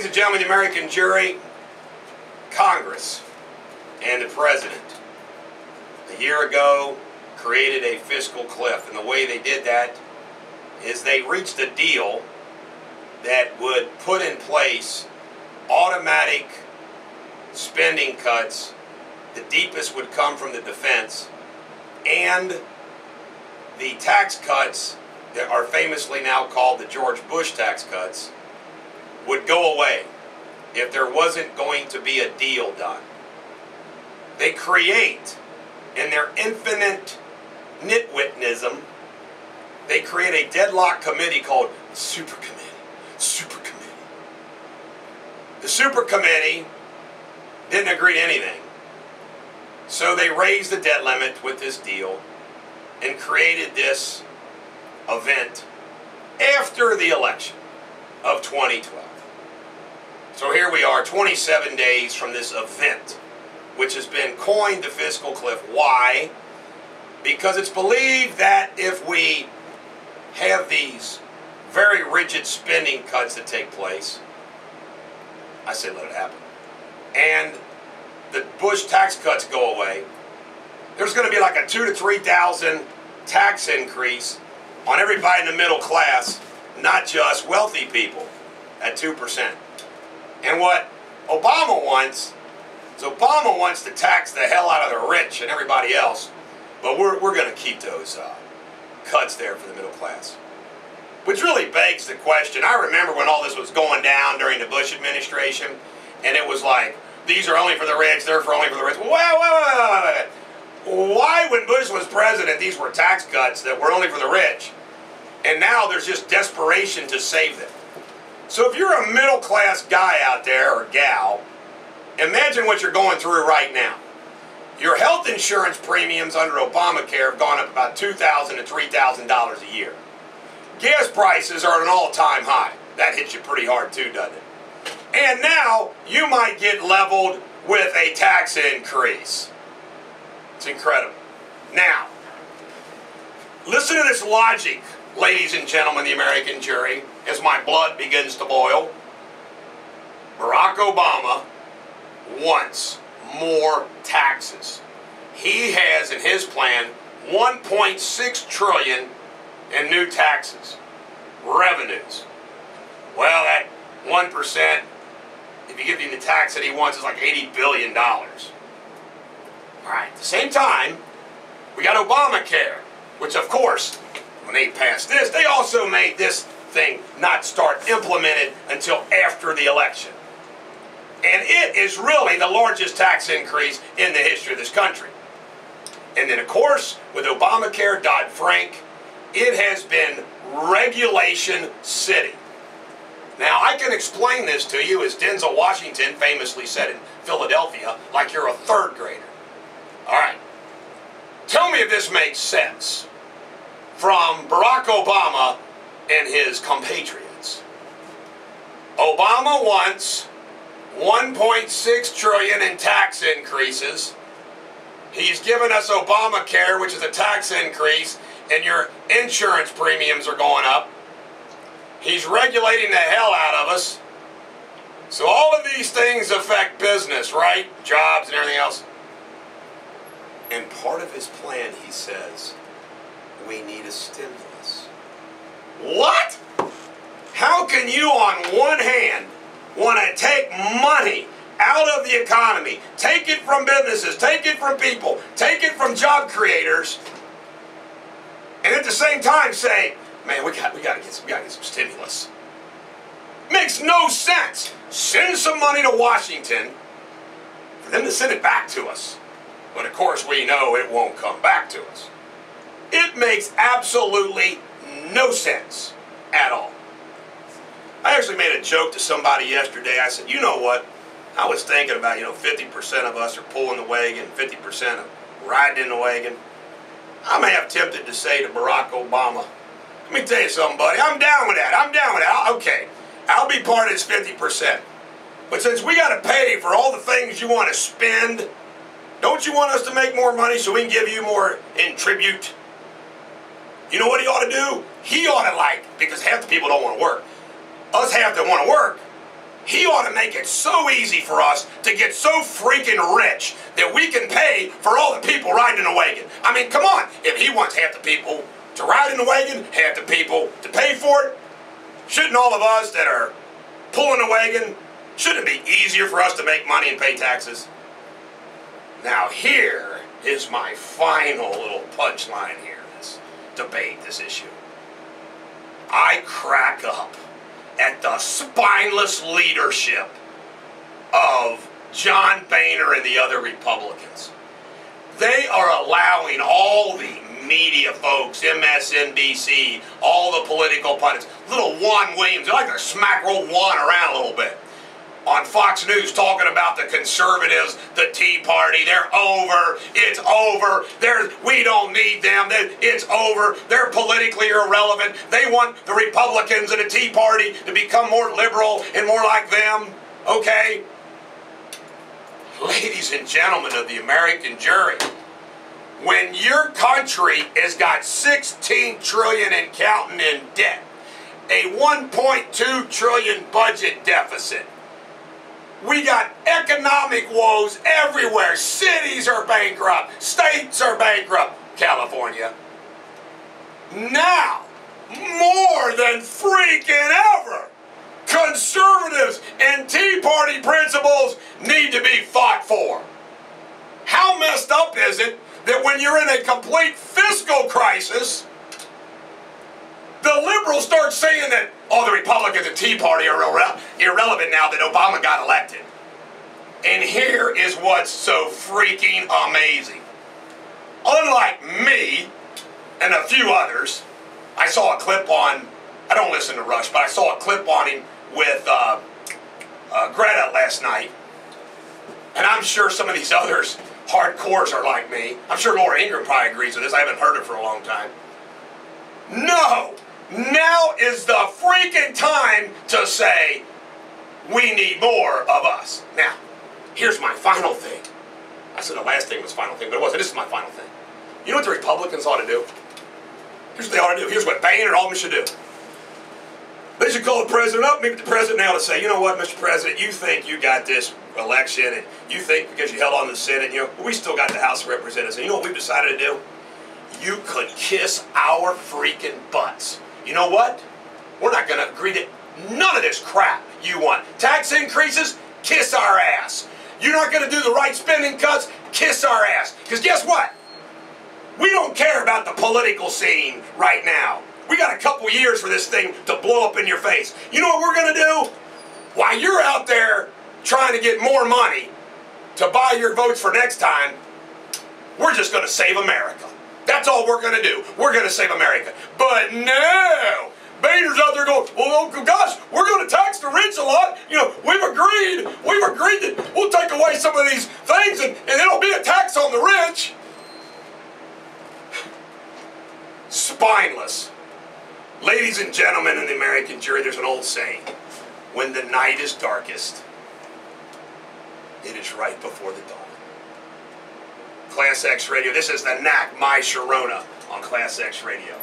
Ladies and gentlemen, the American jury, Congress, and the President, a year ago, created a fiscal cliff. And the way they did that is they reached a deal that would put in place automatic spending cuts. The deepest would come from the defense, and the tax cuts that are famously now called the George Bush tax cuts would go away if there wasn't going to be a deal done. They create, in their infinite nitwitnism, they create a deadlock committee called the Super Committee. The Super Committee didn't agree to anything. So they raised the debt limit with this deal and created this event after the election of 2012. So here we are, 27 days from this event, which has been coined the fiscal cliff. Why? Because it's believed that if we have these very rigid spending cuts that take place, I say let it happen, and the Bush tax cuts go away, there's going to be like a 2,000 to 3,000 tax increase on everybody in the middle class, not just wealthy people, at 2%. And what Obama wants is Obama wants to tax the hell out of the rich and everybody else, but we're going to keep those cuts there for the middle class. Which really begs the question. I remember when all this was going down during the Bush administration, and it was like, these are only for the rich, they're only for the rich. Wait. Why, when Bush was president, these were tax cuts that were only for the rich, and now there's just desperation to save them? So if you're a middle-class guy out there, or gal, imagine what you're going through right now. Your health insurance premiums under Obamacare have gone up about $2,000 to $3,000 a year. Gas prices are at an all-time high. That hits you pretty hard too, doesn't it? And now you might get leveled with a tax increase. It's incredible. Now, listen to this logic, ladies and gentlemen, the American jury, as my blood begins to boil. Barack Obama wants more taxes. He has in his plan $1.6 trillion in new taxes, revenues. Well, that 1%, if you give him the tax that he wants, is like $80 billion. All right, at the same time, we got Obamacare, which of course, when they passed this, they also made this thing not start implemented until after the election. And it is really the largest tax increase in the history of this country. And then of course, with Obamacare, Dodd-Frank, it has been regulation city. Now, I can explain this to you, as Denzel Washington famously said in Philadelphia, like you're a third grader. All right. Tell me if this makes sense from Barack Obama and his compatriots. Obama wants $1.6 trillion in tax increases. He's given us Obamacare, which is a tax increase, and your insurance premiums are going up. He's regulating the hell out of us. So all of these things affect business, right? Jobs and everything else. And part of his plan, he says, we need a stimulus. What? How can you on one hand want to take money out of the economy, take it from businesses, take it from people, take it from job creators, and at the same time say, man, we gotta get some stimulus? Makes no sense. Send some money to Washington for them to send it back to us. But of course we know it won't come back to us. It makes absolutely no sense at all. I actually made a joke to somebody yesterday. I said, you know what? I was thinking about, 50% of us are pulling the wagon, 50% are riding in the wagon. I may have tempted to say to Barack Obama, let me tell you something, buddy. I'm down with that. I'm down with that. Okay, I'll be part of this 50%. But since we got to pay for all the things you want to spend, don't you want us to make more money so we can give you more in tribute? You know what he ought to do? He ought to, because half the people don't want to work. Us half that want to work, He ought to make it so easy for us to get so freaking rich that we can pay for all the people riding in a wagon. I mean, come on. If he wants half the people to ride in the wagon, half the people to pay for it, shouldn't all of us that are pulling a wagon, shouldn't it be easier for us to make money and pay taxes? Now here is my final little punchline here in this debate, this issue. I crack up at the spineless leadership of John Boehner and the other Republicans. They are allowing all the media folks, MSNBC, all the political pundits, little Juan Williams, they like to smack old Juan around a little bit. On Fox News talking about the conservatives, the Tea Party, they're over, it's over, we don't need them, it's over, they're politically irrelevant, they want the Republicans and the Tea Party to become more liberal and more like them, okay? Ladies and gentlemen of the American jury, when your country has got 16 trillion and counting in debt, a 1.2 trillion budget deficit, we got economic woes everywhere. Cities are bankrupt. States are bankrupt. California. Now, more than freaking ever, conservatives and Tea Party principles need to be fought for. How messed up is it that when you're in a complete fiscal crisis, the liberals start saying that, oh, the Republicans and Tea Party are irrelevant now that Obama got elected. And here is what's so freaking amazing. Unlike me and a few others, I saw a clip on, I don't listen to Rush, but I saw a clip on him with Greta last night. And I'm sure some of these others, hardcores, are like me. I'm sure Laura Ingraham probably agrees with this. I haven't heard it for a long time. No! Now is the freaking time to say, we need more of us. Now, here's my final thing. I said the last thing was final thing, but it wasn't. This is my final thing. You know what the Republicans ought to do? Here's what they ought to do. Here's what Boehner and all of them should do. They should call the president up, meet with the president now to say, you know what, Mr. President, you think you got this election, and you think because you held on to the Senate, we still got the House of Representatives. And you know what we've decided to do? You could kiss our freaking butts. You know what? We're not going to agree to none of this crap you want. Tax increases? Kiss our ass. You're not going to do the right spending cuts? Kiss our ass. Because guess what? We don't care about the political scene right now. We got a couple years for this thing to blow up in your face. You know what we're going to do? While you're out there trying to get more money to buy your votes for next time, we're just going to save America. That's all we're going to do. We're going to save America. But no! Boehner's out there going, well, oh gosh, we're going to tax the rich a lot. We've agreed that we'll take away some of these things and it'll be a tax on the rich. Spineless. Ladies and gentlemen in the American jury, there's an old saying. When the night is darkest, it is right before the dawn. Class X Radio. This is the Knack, my Sharona on Class X Radio.